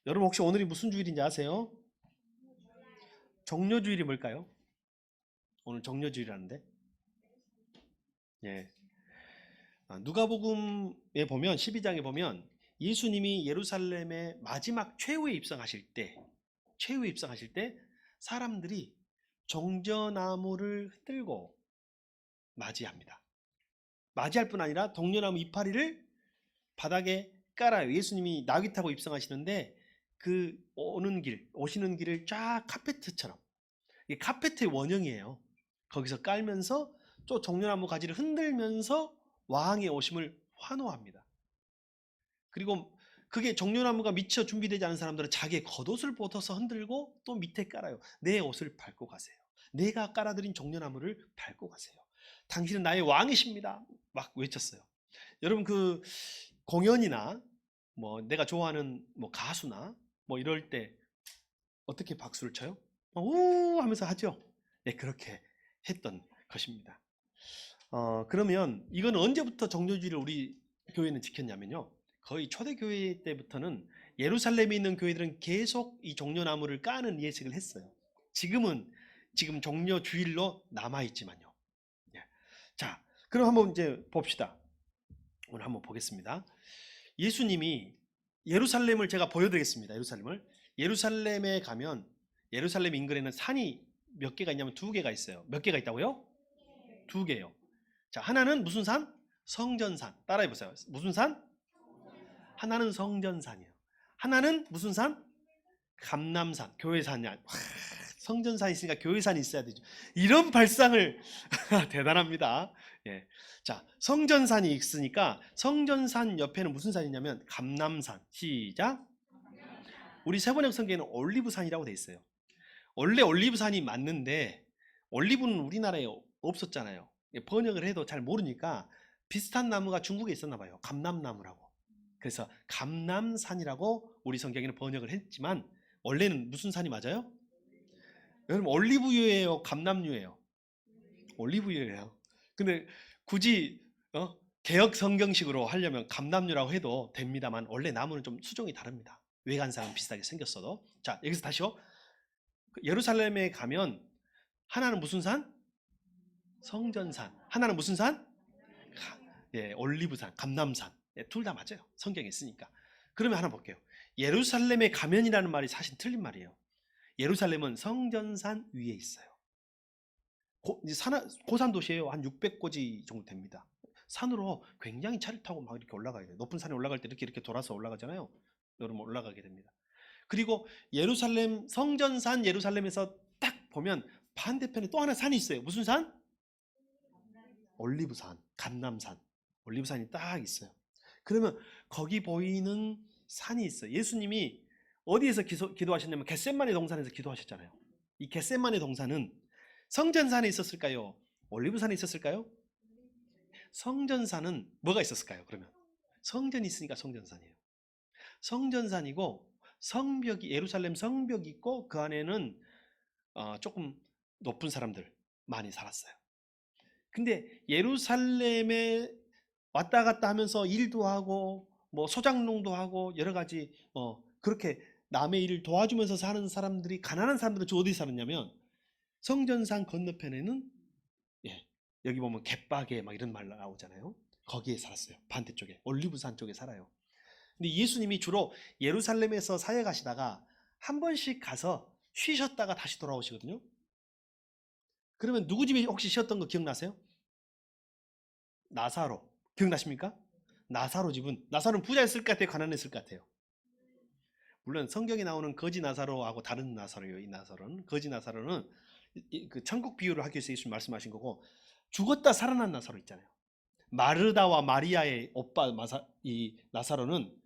여러분 혹시 오늘이 무슨 주일인지 아세요? 정료주일이 뭘까요? 오늘 정료주일이라는데. 예. 누가복음에 보면 12장에 보면 예수님이 예루살렘에 마지막 최후에 입성하실 때 사람들이 정전나무를 흔들고 맞이합니다. 맞이할 뿐 아니라 동료나무 이파리를 바닥에 깔아요. 예수님이 나귀 타고 입성하시는데 그 오시는 길을 쫙 카페트처럼, 이게 카페트의 원형이에요. 거기서 깔면서 또 종려나무 가지를 흔들면서 왕의 오심을 환호합니다. 그리고 그게 종려나무가 미처 준비되지 않은 사람들은 자기의 겉옷을 벗어서 흔들고 또 밑에 깔아요. 내 옷을 밟고 가세요. 내가 깔아드린 종려나무를 밟고 가세요. 당신은 나의 왕이십니다. 막 외쳤어요. 여러분 그 공연이나 뭐 내가 좋아하는 뭐 가수나 뭐 이럴 때 어떻게 박수를 쳐요? 우 하면서 하죠. 네, 그렇게 했던 것입니다. 그러면 이건 언제부터 정교주의를 우리 교회는 지켰냐면요. 거의 초대교회 때부터는 예루살렘에 있는 교회들은 계속 이 종려나무를 까는 예식을 했어요. 지금 종려주일로 남아있지만요. 예. 자, 그럼 한번 이제 봅시다. 오늘 한번 보겠습니다. 예수님이 예루살렘을 제가 보여드리겠습니다. 예루살렘에 가면 예루살렘 인근에는 산이 몇 개가 있냐면 두 개가 있어요. 몇 개가 있다고요? 두 개요. 자, 하나는 무슨 산? 성전산. 따라해 보세요. 무슨 산? 하나는 성전산이에요. 하나는 무슨 산? 감람산. 교회산이 아니고. 성전산이 있으니까 교회산이 있어야 되죠. 이런 발상을 대단합니다. 예. 자, 성전산이 있으니까 성전산 옆에는 무슨 산이냐면 감람산. 시작. 우리 세번역 성경에는 올리브산이라고 돼 있어요. 원래 올리브산이 맞는데 올리브는 우리나라에 없었잖아요. 번역을 해도 잘 모르니까 비슷한 나무가 중국에 있었나 봐요. 감람나무라고. 그래서 감람산이라고 우리 성경에는 번역을 했지만 원래는 무슨 산이 맞아요? 여러분 올리브유예요, 감람유예요? 올리브유예요. 근데 굳이 개혁 성경식으로 하려면 감람유라고 해도 됩니다만 원래 나무는 좀 수종이 다릅니다. 외관상은 비슷하게 생겼어도. 자, 여기서 다시요. 예루살렘에 가면 하나는 무슨 산? 성전산. 하나는 무슨 산? 예, 올리브산, 감람산. 예, 둘 다 맞아요. 성경에 있으니까. 그러면 하나 볼게요. 예루살렘에 가면이라는 말이 사실 틀린 말이에요. 예루살렘은 성전산 위에 있어요. 고산 도시예요. 한 600고지 정도 됩니다. 산으로 굉장히 차를 타고 막 이렇게 올라가야 돼요. 높은 산에 올라갈 때 이렇게 돌아서 올라가잖아요. 여러분 올라가게 됩니다. 그리고 예루살렘 성전산 예루살렘에서 딱 보면 반대편에 또 하나 산이 있어요. 무슨 산? 올리브산, 감람산. 올리브산이 딱 있어요. 그러면 거기 보이는 산이 있어요. 예수님이 어디에서 기도하셨냐면 겟세마네 동산에서 기도하셨잖아요. 이 겟세마네 동산은 성전산에 있었을까요? 올리브산에 있었을까요? 성전산은 뭐가 있었을까요? 그러면 성전이 있으니까 성전산이에요. 성전산이고 성벽이 예루살렘 성벽이 있고 그 안에는 조금 높은 사람들 많이 살았어요. 근데 예루살렘에 왔다 갔다 하면서 일도 하고 뭐 소장농도 하고 여러 가지 그렇게 남의 일을 도와주면서 사는 사람들이, 가난한 사람들은 저 어디 살았냐면 성전산 건너편에는, 예, 여기 보면 갯바게 막 이런 말 나오잖아요. 거기에 살았어요. 반대쪽에 올리브산 쪽에 살아요. 근데 예수님이 주로 예루살렘에서 사역 하시다가 한 번씩 가서 쉬셨다가 다시 돌아오시거든요. 그러면 누구 집에 혹시 쉬었던 거 기억나세요? 나사로. 기억나십니까? 나사로는 부자였을 것 같아요? 가난했을 것 같아요? 물론 성경에 나오는 거지 나사로하고 다른 나사로예요. 이 나사로는, 거지 나사로는 그 천국 비유를 하기 위해서 예수님 말씀하신 거고, 죽었다 살아난 나사로 있잖아요. 마르다와 마리아의 오빠 이 나사로는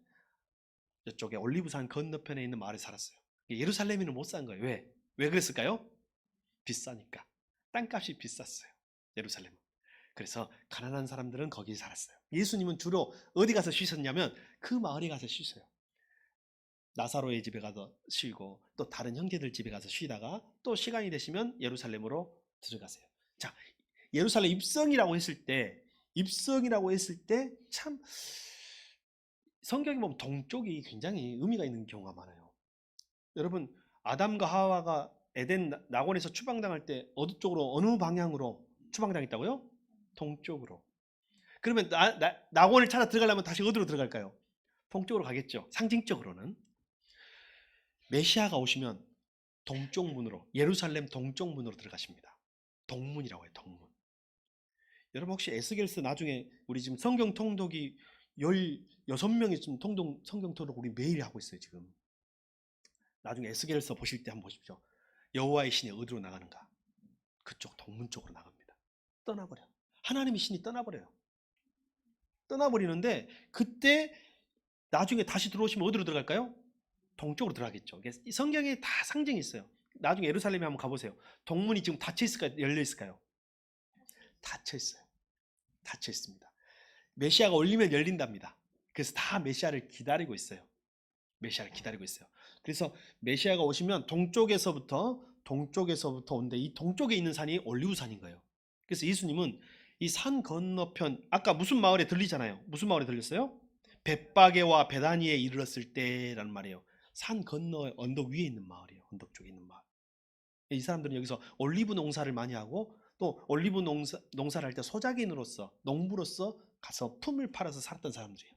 이쪽에 올리브산 건너편에 있는 마을에 살았어요. 예루살렘에는 못 산 거예요. 왜 그랬을까요? 비싸니까. 땅값이 비쌌어요. 예루살렘은. 그래서 가난한 사람들은 거기 살았어요. 예수님은 주로 어디 가서 쉬셨냐면 그 마을에 가서 쉬세요. 나사로의 집에 가서 쉬고 또 다른 형제들 집에 가서 쉬다가 또 시간이 되시면 예루살렘으로 들어가세요. 자, 예루살렘 입성이라고 했을 때 참 성경에 보면 동쪽이 굉장히 의미가 있는 경우가 많아요. 여러분, 아담과 하와가 에덴 낙원에서 추방당할 때 어느 방향으로 추방당했다고요? 동쪽으로. 그러면 낙원을 찾아 들어가려면 다시 어디로 들어갈까요? 동쪽으로 가겠죠. 상징적으로는. 메시아가 오시면 동쪽 문으로, 예루살렘 동쪽 문으로 들어가십니다. 동문이라고 해요. 동문. 여러분 혹시 에스겔서 나중에 우리 지금 성경 통독이 16명이 지금 성경 통독 우리 매일 하고 있어요. 지금 나중에 에스겔서 보실 때 한번 보십시오. 여호와의 신이 어디로 나가는가? 그쪽 동문 쪽으로 나갑니다. 떠나버려. 하나님의 신이 떠나버려요. 떠나버리는데 그때 나중에 다시 들어오시면 어디로 들어갈까요? 동쪽으로 들어가겠죠. 이 성경에 다 상징이 있어요. 나중에 예루살렘에 한번 가보세요. 동문이 지금 닫혀 있을까요? 열려 있을까요? 닫혀 있어요. 닫혀 있습니다. 메시아가 올리면 열린답니다. 그래서 다 메시아를 기다리고 있어요. 메시아를 기다리고 있어요. 그래서 메시아가 오시면 동쪽에서부터 온데 이 동쪽에 있는 산이 올리브산인 거예요. 그래서 예수님은 이 산 건너편, 아까 무슨 마을에 들리잖아요. 무슨 마을에 들렸어요? 벳바게와 베다니에 이르렀을 때라는 말이에요. 산 건너 언덕 위에 있는 마을이에요. 언덕 쪽에 있는 마을. 이 사람들은 여기서 올리브 농사를 많이 하고 또 올리브 농사를 할 때 소작인으로서 농부로서 가서 품을 팔아서 살았던 사람들이에요.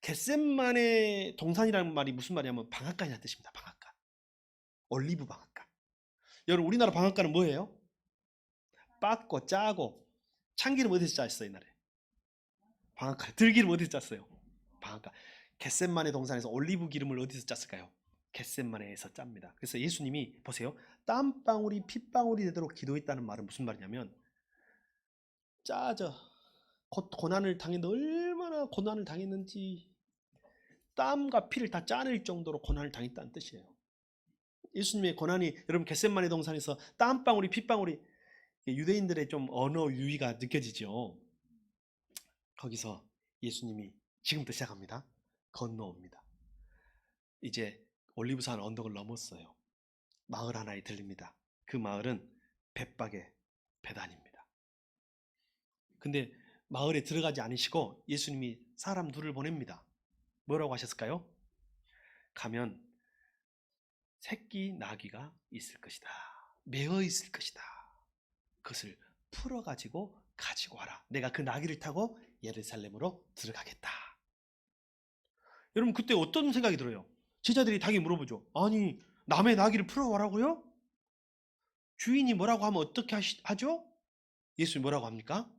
겟셋만의 동산이라는 말이 무슨 말이냐면 방앗간이라는 뜻입니다. 방앗간. 올리브 방앗간. 여러분 우리나라 방앗간은 뭐예요? 빻고 짜고 참기름 어디서 짰어요 옛날에? 방앗간. 들기름 어디서 짰어요? 방앗간. 겟셋만의 동산에서 올리브 기름을 어디서 짰을까요? 겟셋만에서 짭니다. 그래서 예수님이 보세요. 땀방울이 핏방울이 되도록 기도했다는 말은 무슨 말이냐면 짜져. 곧 고난을 당했는데 얼마나 고난을 당했는지 땀과 피를 다 짜낼 정도로 고난을 당했다는 뜻이에요. 예수님의 고난이 여러분 겟셋마네 동산에서 땀방울이 핏방울이 유대인들의 좀 언어 유희가 느껴지죠. 거기서 예수님이 지금부터 시작합니다. 건너옵니다. 이제 올리브산 언덕을 넘었어요. 마을 하나에 들립니다. 그 마을은 벳바게 베단입니다. 근데 마을에 들어가지 않으시고 예수님이 사람 둘을 보냅니다. 뭐라고 하셨을까요? 가면 새끼 나귀가 있을 것이다. 매어 있을 것이다. 그것을 풀어가지고 가지고 와라. 내가 그 나귀를 타고 예루살렘으로 들어가겠다. 여러분 그때 어떤 생각이 들어요? 제자들이 당연히 물어보죠. 아니 남의 나귀를 풀어와라고요? 주인이 뭐라고 하면 어떻게 하죠? 예수님이 뭐라고 합니까?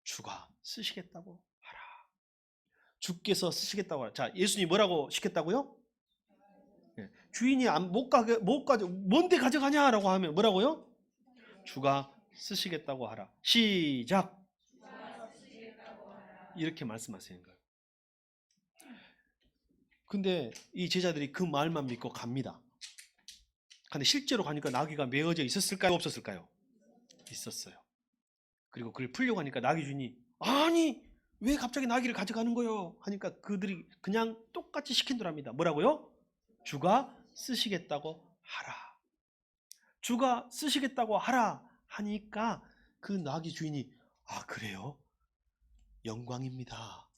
주가 쓰시겠다고 하라. 주께서 쓰시겠다고 하라. 자, 예수님이 뭐라고 시켰다고요? 주인이 못 가져 뭔데 가져가냐라고 하면 뭐라고요? 주가 쓰시겠다고 하라. 시작. 이렇게 말씀하시는 거예요. 근데 이 제자들이 그 말만 믿고 갑니다. 근데 실제로 가니까 나귀가 메어져 있었을까요? 없었을까요? 있었어요. 그리고 그걸 풀려고 하니까 나귀 주인이 아니 왜 갑자기 나귀를 가져가는 거요? 하니까 그들이 그냥 똑같이 시킨더랍니다. 뭐라고요? 주가 쓰시겠다고 하라. 주가 쓰시겠다고 하라 하니까 그 나귀 주인이 아 그래요? 영광입니다.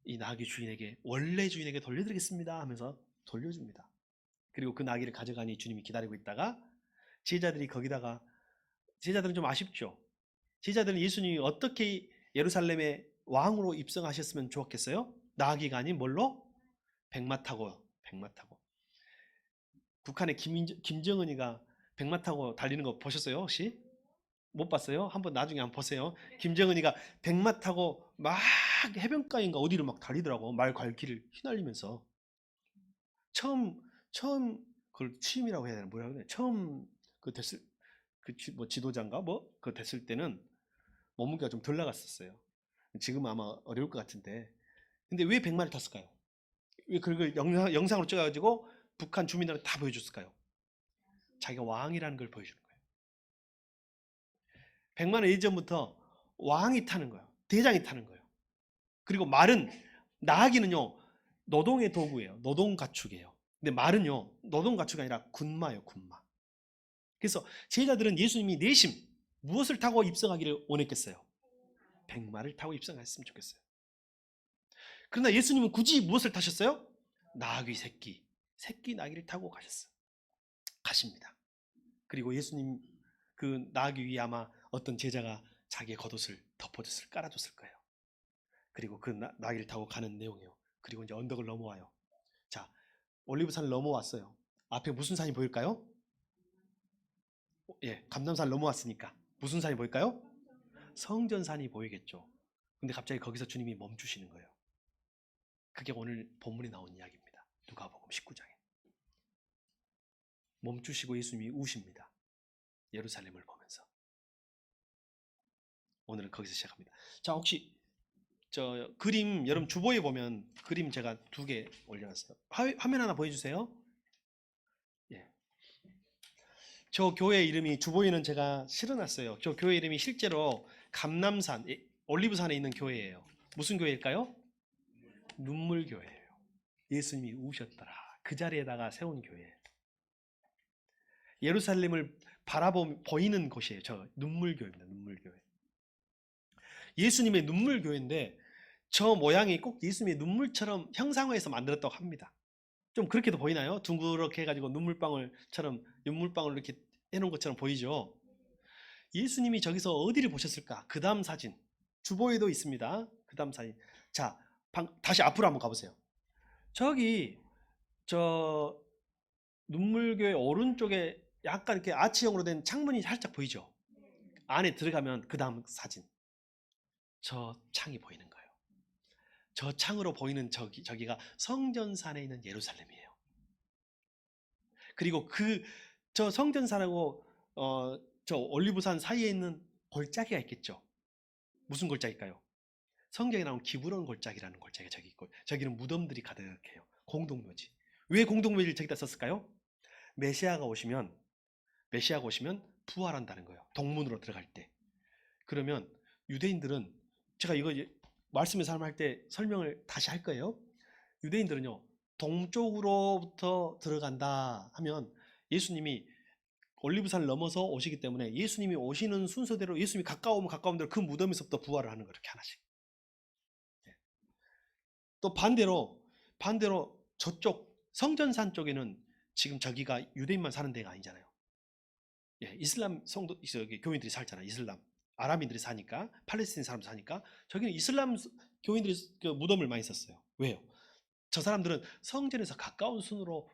이 나귀 주인에게 원래 주인에게 돌려드리겠습니다 하면서 돌려줍니다. 그리고 그 나귀를 가져가니 주님이 기다리고 있다가 제자들이 거기다가 제자들은 좀 아쉽죠. 제자들은 예수님이 어떻게 예루살렘의 왕으로 입성하셨으면 좋았겠어요? 나귀가 아닌 뭘로? 백마 타고. 북한의 김정은이가 백마 타고 달리는 거 보셨어요? 혹시? 못 봤어요? 한번 나중에 한번 보세요. 김정은이가 백마 타고 막 해변가인가 어디를 막 달리더라고. 말 괄길을 휘날리면서. 처음 그걸 취임이라고 해야 되나 뭐라 그래? 처음 그 됐을 뭐 지도자인가 그 됐을 때는 몸무게가 좀 덜 나갔었어요. 지금 아마 어려울 것 같은데. 근데 왜 백마를 탔을까요? 왜 그걸 영상으로 찍어가지고 북한 주민들한테 다 보여줬을까요? 자기가 왕이라는 걸 보여주는 거예요. 백마는 예전부터 왕이 타는 거예요. 대장이 타는 거예요. 그리고 말은 나귀는요 노동의 도구예요. 노동 가축이에요. 근데 말은요 노동 가축이 아니라 군마예요. 군마. 그래서 제자들은 예수님이 내심 무엇을 타고 입성하기를 원했겠어요? 백마를 타고 입성했으면 좋겠어요. 그러나 예수님은 굳이 무엇을 타셨어요? 나귀 새끼 나귀를 타고 가셨어요. 가십니다. 그리고 예수님 그 나아가기 위해 아마 어떤 제자가 자기의 겉옷을 덮어줬을 깔아줬을 거예요. 그리고 그 나귀를 타고 가는 내용이에요. 그리고 이제 언덕을 넘어와요. 자, 올리브산을 넘어왔어요. 앞에 무슨 산이 보일까요? 예, 감람산을 넘어왔으니까 무슨 산이 보일까요? 성전산이 보이겠죠. 근데 갑자기 거기서 주님이 멈추시는 거예요. 그게 오늘 본문에 나온 이야기입니다. 누가복음 19장에 멈추시고 예수님이 우십니다. 예루살렘을 보면서. 오늘은 거기서 시작합니다. 자, 혹시 저 그림 여러분 주보에 보면 그림 제가 2개 올려놨어요. 화면 하나 보여주세요. 예. 저 교회 이름이 주보에는 제가 실어놨어요. 저 교회 이름이 실제로 감람산 올리브산에 있는 교회예요. 무슨 교회일까요? 눈물교회예요. 예수님이 우셨더라. 그 자리에다가 세운 교회. 예루살렘을 보이는 곳이에요. 저 눈물교회입니다. 눈물교회. 예수님의 눈물교회인데 저 모양이 꼭 예수님의 눈물처럼 형상화해서 만들었다고 합니다. 좀 그렇게도 보이나요? 둥그렇게 해가지고 눈물방울처럼 눈물방울 이렇게 해놓은 것처럼 보이죠? 예수님이 저기서 어디를 보셨을까? 그 다음 사진 주보에도 있습니다. 그 다음 사진. 자, 다시 앞으로 한번 가보세요. 저기 저 눈물교회 오른쪽에 약간 이렇게 아치형으로 된 창문이 살짝 보이죠? 안에 들어가면 그 다음 사진. 저 창이 보이는 거예요. 저 창으로 보이는 저기가 성전산에 있는 예루살렘이에요. 그리고 저 성전산하고 저 올리브산 사이에 있는 골짜기가 있겠죠. 무슨 골짜기일까요? 성경에 나온 기브론 골짜기라는 골짜기가 저기 있고, 저기는 무덤들이 가득해요. 공동묘지. 왜 공동묘지를 저기다 썼을까요? 메시아가 오시면 부활한다는 거예요. 동문으로 들어갈 때. 그러면 유대인들은, 제가 이거 말씀의 삶 할 때 설명을 다시 할 거예요. 유대인들은요, 동쪽으로부터 들어간다 하면 예수님이 올리브산을 넘어서 오시기 때문에 예수님이 오시는 순서대로 예수님이 가까우면 가까운 대로 그 무덤에서부터 부활을 하는 거예요. 이렇게 하나씩. 또 반대로 저쪽 성전산 쪽에는 지금 저기가 유대인만 사는 데가 아니잖아요. 예, 이슬람 교인들이 살잖아요. 이슬람 아람인들이 사니까, 팔레스틴 사람들 사니까 저기는 이슬람 교인들이 그 무덤을 많이 썼어요. 왜요? 저 사람들은 성전에서 가까운 순으로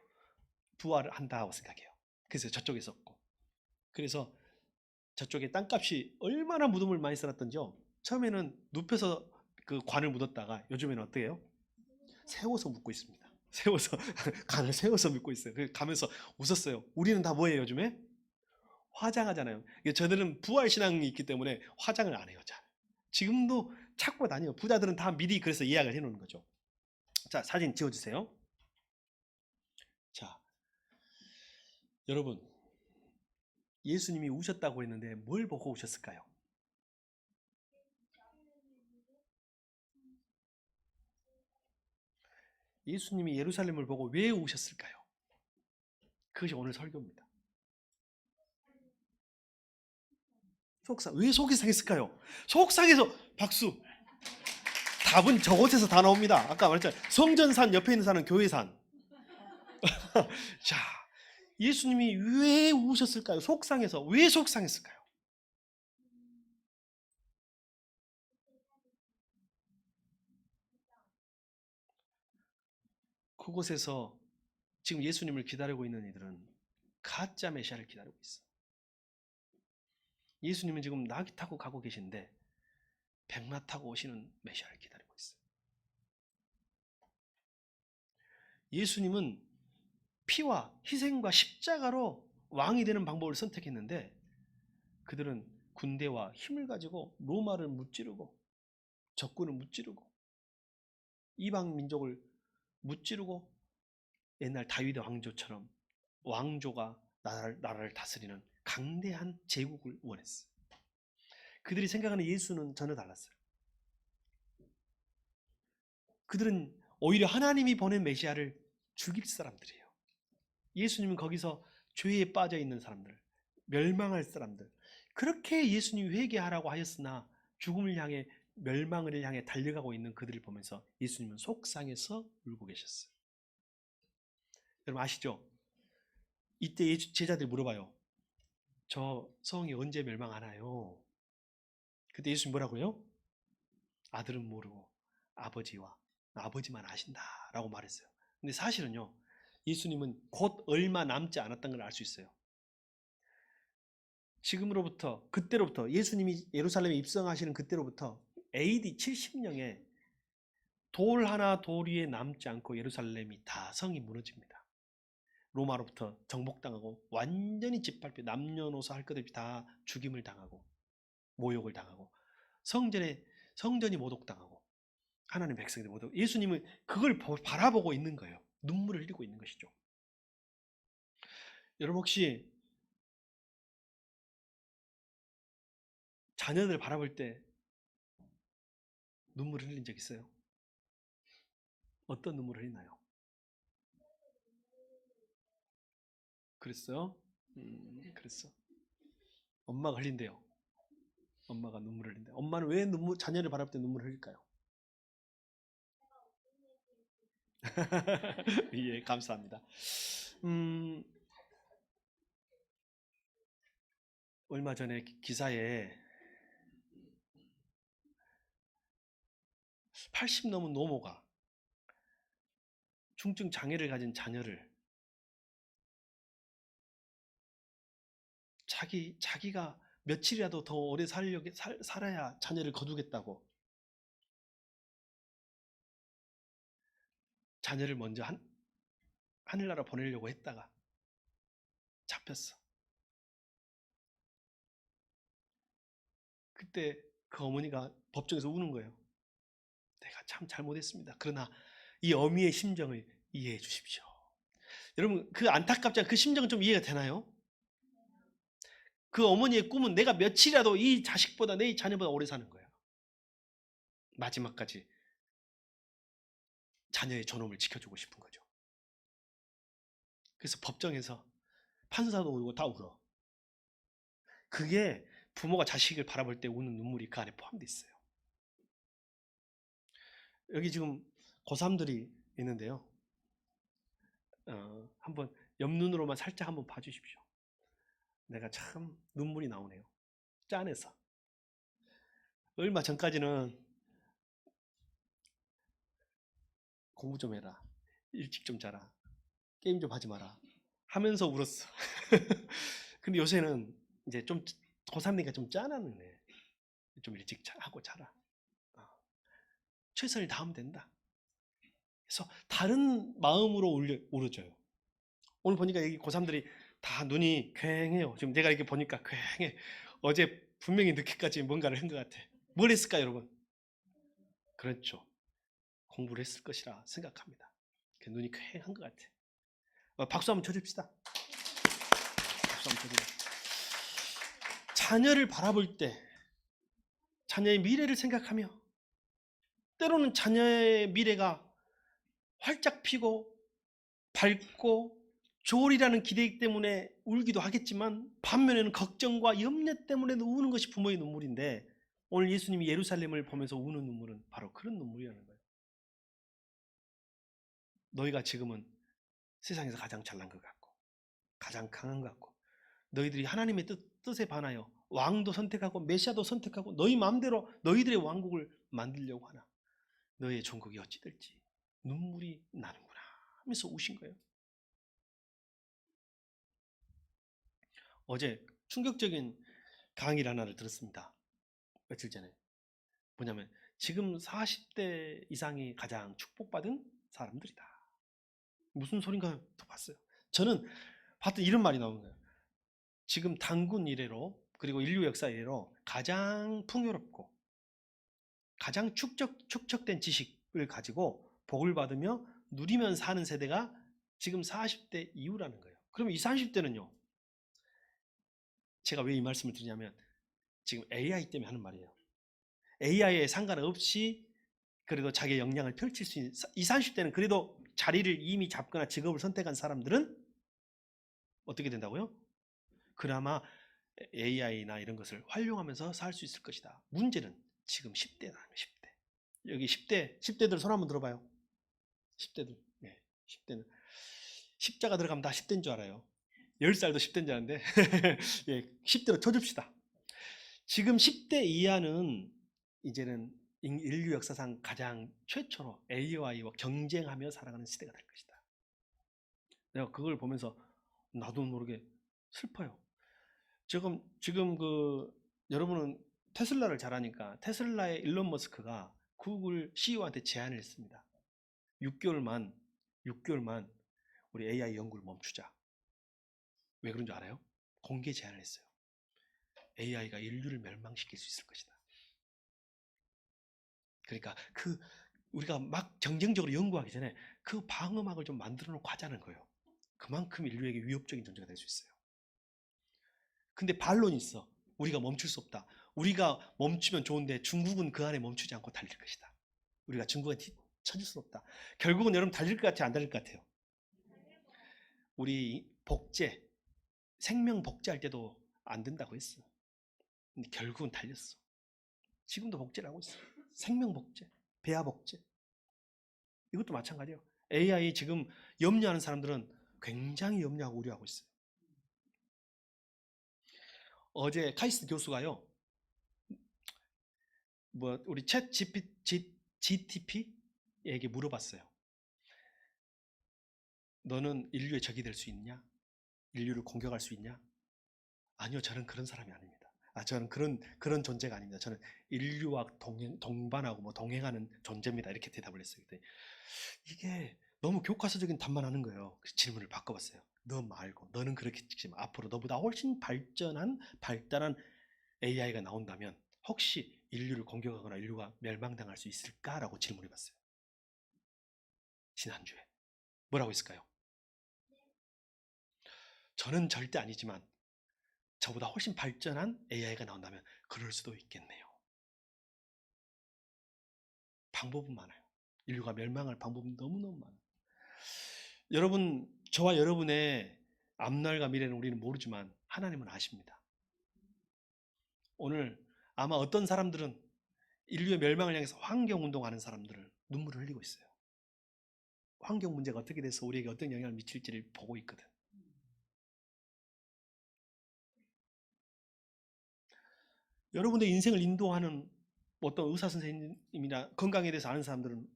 부활을 한다고 생각해요. 그래서 저쪽에 썼고, 그래서 저쪽에 땅값이 얼마나 무덤을 많이 써놨던지요. 처음에는 눕혀서 그 관을 묻었다가 요즘에는 어떻게 해요? 세워서 묻고 있습니다. 세워서 관을 세워서 묻고 있어요. 가면서 웃었어요. 우리는 다 뭐예요 요즘에? 화장하잖아요. 저들은 부활 신앙이 있기 때문에 화장을 안 해요. 잘. 지금도 찾고 다녀요. 부자들은 다 미리 그래서 예약을 해놓는 거죠. 자, 사진 지워주세요. 자, 여러분, 예수님이 우셨다고 했는데 뭘 보고 우셨을까요? 예수님이 예루살렘을 보고 왜 우셨을까요? 그것이 오늘 설교입니다. 왜 속이 상했을까요? 속상해서 박수. 답은 저곳에서 다 나옵니다. 아까 말했잖아요. 성전산 옆에 있는 산은 교회산. 자, 예수님이 왜 우셨을까요? 속상해서. 왜 속상했을까요? 그곳에서 지금 예수님을 기다리고 있는 이들은 가짜 메시아를 기다리고 있어. 예수님은 지금 나귀 타고 가고 계신데 백마 타고 오시는 메시아를 기다리고 있어요. 예수님은 피와 희생과 십자가로 왕이 되는 방법을 선택했는데 그들은 군대와 힘을 가지고 로마를 무찌르고 적군을 무찌르고 이방 민족을 무찌르고 옛날 다윗 왕조처럼 왕조가 나라를 다스리는 강대한 제국을 원했어요. 그들이 생각하는 예수는 전혀 달랐어요. 그들은 오히려 하나님이 보낸 메시아를 죽일 사람들이에요. 예수님은 거기서 죄에 빠져 있는 사람들, 멸망할 사람들, 그렇게 예수님이 회개하라고 하였으나 죽음을 향해 멸망을 향해 달려가고 있는 그들을 보면서 예수님은 속상해서 울고 계셨어요. 여러분 아시죠? 이때 제자들이 물어봐요. 저 성이 언제 멸망하나요? 그때 예수님 뭐라고요? 아들은 모르고 아버지만 아신다라고 말했어요. 근데 사실은요, 예수님은 곧 얼마 남지 않았던 걸 알 수 있어요. 그때로부터 예수님이 예루살렘에 입성하시는 그때로부터 AD 70년에 돌 하나 돌 위에 남지 않고 예루살렘이 다 성이 무너집니다. 로마로부터 정복당하고 완전히 짓밟혀 남녀노소 할 것 없이 다 죽임을 당하고 모욕을 당하고 성전이 모독당하고 하나님의 백성들이 모독. 예수님은 그걸 바라보고 있는 거예요. 눈물을 흘리고 있는 것이죠. 여러분 혹시 자녀들 바라볼 때 눈물을 흘린 적 있어요? 어떤 눈물을 흘리나요? 그랬어요? 그랬어. 엄마가 흘린대요. 엄마가 눈물을 흘린대. 엄마는 왜 자녀를 바라볼 때 눈물을 흘릴까요? 예, 감사합니다. 얼마 전에 기사에 80 넘은 노모가 중증 장애를 가진 자녀를 자기가 며칠이라도 더 오래 살아야 자녀를 거두겠다고 자녀를 먼저 하늘나라 보내려고 했다가 잡혔어. 그때 그 어머니가 법정에서 우는 거예요. 내가 참 잘못했습니다. 그러나 이 어미의 심정을 이해해 주십시오. 여러분 그 안타깝지 않은 그 심정은 좀 이해가 되나요? 그 어머니의 꿈은 내가 며칠이라도 이 자식보다 내 자녀보다 오래 사는 거예요. 마지막까지 자녀의 존엄을 지켜주고 싶은 거죠. 그래서 법정에서 판사도 울고 다 울어. 그게 부모가 자식을 바라볼 때 우는 눈물이 그 안에 포함되어 있어요. 여기 지금 고3들이 있는데요. 한번 옆눈으로만 살짝 한번 봐주십시오. 내가 참 눈물이 나오네요. 짠해서. 얼마 전까지는 공부 좀 해라. 일찍 좀 자라. 게임 좀 하지 마라. 하면서 울었어. 근데 요새는 이제 좀 고3니까 좀 짠하네. 좀 일찍 하고 자라. 최선을 다하면 된다. 그래서 다른 마음으로 울어줘요. 오늘 보니까 여기 고3들이 다 눈이 퀭해요. 지금 내가 이렇게 보니까 퀭해. 어제 분명히 늦게까지 뭔가를 한 것 같아. 뭘 했을까 여러분? 그렇죠. 공부를 했을 것이라 생각합니다. 눈이 퀭한 것 같아. 박수 한번 쳐줍시다. 박수 한번 쳐줍시다. 자녀를 바라볼 때 자녀의 미래를 생각하며 때로는 자녀의 미래가 활짝 피고 밝고 좋으리라는 기대 때문에 울기도 하겠지만 반면에는 걱정과 염려 때문에도 우는 것이 부모의 눈물인데 오늘 예수님이 예루살렘을 보면서 우는 눈물은 바로 그런 눈물이라는 거예요. 너희가 지금은 세상에서 가장 잘난 것 같고 가장 강한 것 같고 너희들이 하나님의 뜻에 반하여 왕도 선택하고 메시아도 선택하고 너희 마음대로 너희들의 왕국을 만들려고 하나 너희의 종국이 어찌 될지 눈물이 나는구나 하면서 우신 거예요. 어제 충격적인 강의를 하나를 들었습니다. 며칠 전에. 뭐냐면 지금 40대 이상이 가장 축복받은 사람들이다. 무슨 소린가 또 봤어요. 저는 봤더니 이런 말이 나오는 거예요. 지금 단군 이래로 그리고 인류 역사 이래로 가장 풍요롭고 가장 축적된 지식을 가지고 복을 받으며 누리면 사는 세대가 지금 40대 이후라는 거예요. 그럼 이 30대는요. 제가 왜 이 말씀을 드리냐면 지금 AI 때문에 하는 말이에요. AI에 상관없이 그래도 자기의 역량을 펼칠 수 있는 20, 30대는 그래도 자리를 이미 잡거나 직업을 선택한 사람들은 어떻게 된다고요? 그나마 AI나 이런 것을 활용하면서 살 수 있을 것이다. 문제는 지금 10대다. 10대. 여기 10대들 손 한번 들어봐요. 10대들. 네, 10대는 십자가 들어가면 다 10대인 줄 알아요. 10살도 10대인 줄 아는데 예, 10대로 쳐줍시다. 지금 10대 이하는 이제는 인류 역사상 가장 최초로 AI와 경쟁하며 살아가는 시대가 될 것이다. 내가 그걸 보면서 나도 모르게 슬퍼요. 지금 여러분은 테슬라를 잘 아니까 테슬라의 일론 머스크가 구글 CEO한테 제안을 했습니다. 6개월만 우리 AI 연구를 멈추자. 왜 그런 줄 알아요? 공개 제안을 했어요. AI가 인류를 멸망시킬 수 있을 것이다. 그러니까 우리가 막 경쟁적으로 연구하기 전에 그 방어막을 좀 만들어 놓고 하자는 거예요. 그만큼 인류에게 위협적인 존재가 될 수 있어요. 근데 반론이 있어. 우리가 멈출 수 없다. 우리가 멈추면 좋은데 중국은 그 안에 멈추지 않고 달릴 것이다. 우리가 중국한테 쳐줄 수 없다. 결국은 여러분 달릴 것 같아요? 안 달릴 것 같아요? 우리 생명 복제할 때도 안 된다고 했어. 근데 결국은 달렸어. 지금도 복제를 하고 있어. 생명 복제, 배아 복제. 이것도 마찬가지예요. AI 지금 염려하는 사람들은 굉장히 염려하고 우려하고 있어요. 어제 카이스트 교수가요, 우리 챗 GTP에게 물어봤어요. 너는 인류의 적이 될 수 있냐? 인류를 공격할 수 있냐? 아니요, 저는 그런 사람이 아닙니다. 저는 그런 존재가 아닙니다. 저는 인류와 동반하고 동행하는 존재입니다. 이렇게 대답을 했어요. 그때 이게 너무 교과서적인 답만 하는 거예요. 질문을 바꿔봤어요. 너 말고 너는 그렇게 찍지 마. 앞으로 너보다 훨씬 발달한 AI가 나온다면 혹시 인류를 공격하거나 인류가 멸망당할 수 있을까라고 질문해봤어요. 지난주에 뭐라고 했을까요? 저는 절대 아니지만 저보다 훨씬 발전한 AI가 나온다면 그럴 수도 있겠네요. 방법은 많아요. 인류가 멸망할 방법은 너무너무 많아요. 여러분, 저와 여러분의 앞날과 미래는 우리는 모르지만 하나님은 아십니다. 오늘 아마 어떤 사람들은 인류의 멸망을 향해서 환경운동하는 사람들을 눈물을 흘리고 있어요. 환경 문제가 어떻게 돼서 우리에게 어떤 영향을 미칠지를 보고 있거든. 여러분의 인생을 인도하는 어떤 의사 선생님이나 건강에 대해서 아는 사람들은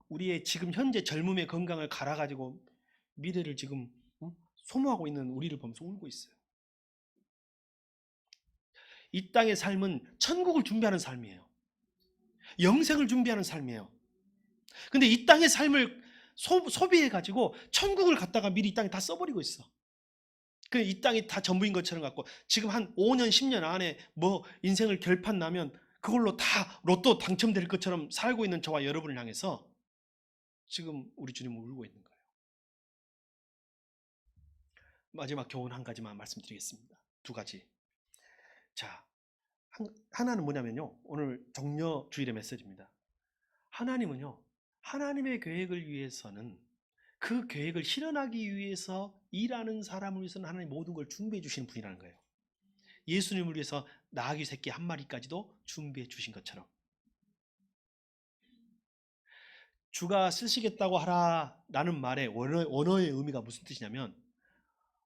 우리의 지금 현재 젊음의 건강을 갈아가지고 미래를 지금 소모하고 있는 우리를 보면서 울고 있어요. 이 땅의 삶은 천국을 준비하는 삶이에요. 영생을 준비하는 삶이에요. 근데 이 땅의 삶을 소비해가지고 천국을 갖다가 미리 이 땅에 다 써버리고 있어. 이 땅이 다 전부인 것처럼 갖고 지금 한 5년, 10년 안에 인생을 결판 나면 그걸로 다 로또 당첨될 것처럼 살고 있는 저와 여러분을 향해서 지금 우리 주님은 울고 있는 거예요. 마지막 교훈 한 가지만 말씀드리겠습니다. 2가지. 자, 하나는 뭐냐면요. 오늘 정려 주일의 메시지입니다. 하나님은요. 하나님의 계획을 위해서는 그 계획을 실현하기 위해서 일하는 사람을 위해서는 하나님 모든 걸 준비해 주시는 분이라는 거예요. 예수님을 위해서 나귀 새끼 한 마리까지도 준비해 주신 것처럼 주가 쓰시겠다고 하라라는 말의 원어의 의미가 무슨 뜻이냐면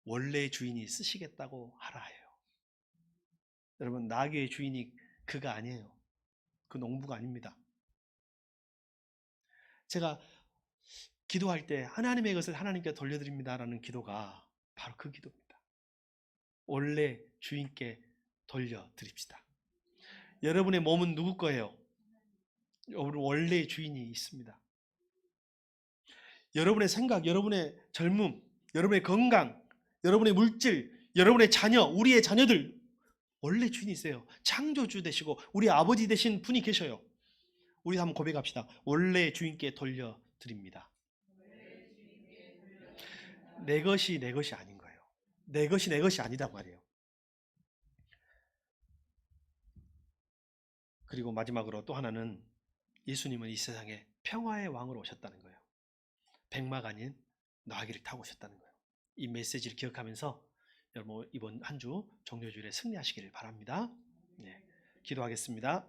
원래 주인이 쓰시겠다고 하라예요. 여러분, 나귀의 주인이 그가 아니에요. 그 농부가 아닙니다. 제가 기도할 때 하나님의 것을 하나님께 돌려드립니다라는 기도가 바로 그 기도입니다. 원래 주인께 돌려드립시다. 여러분의 몸은 누구 거예요? 여러분 원래 주인이 있습니다. 여러분의 생각, 여러분의 젊음, 여러분의 건강, 여러분의 물질, 여러분의 자녀, 우리의 자녀들 원래 주인이 있어요. 창조주 되시고 우리 아버지 되신 분이 계셔요. 우리 한번 고백합시다. 원래 주인께 돌려드립니다. 내 것이 내 것이 아닌 거예요. 내 것이 내 것이 아니단 말이에요. 그리고 마지막으로 또 하나는 예수님은 이 세상에 평화의 왕으로 오셨다는 거예요. 백마가 아닌 나귀를 타고 오셨다는 거예요. 이 메시지를 기억하면서 여러분 이번 한 주 정료주일에 승리하시기를 바랍니다. 네, 기도하겠습니다.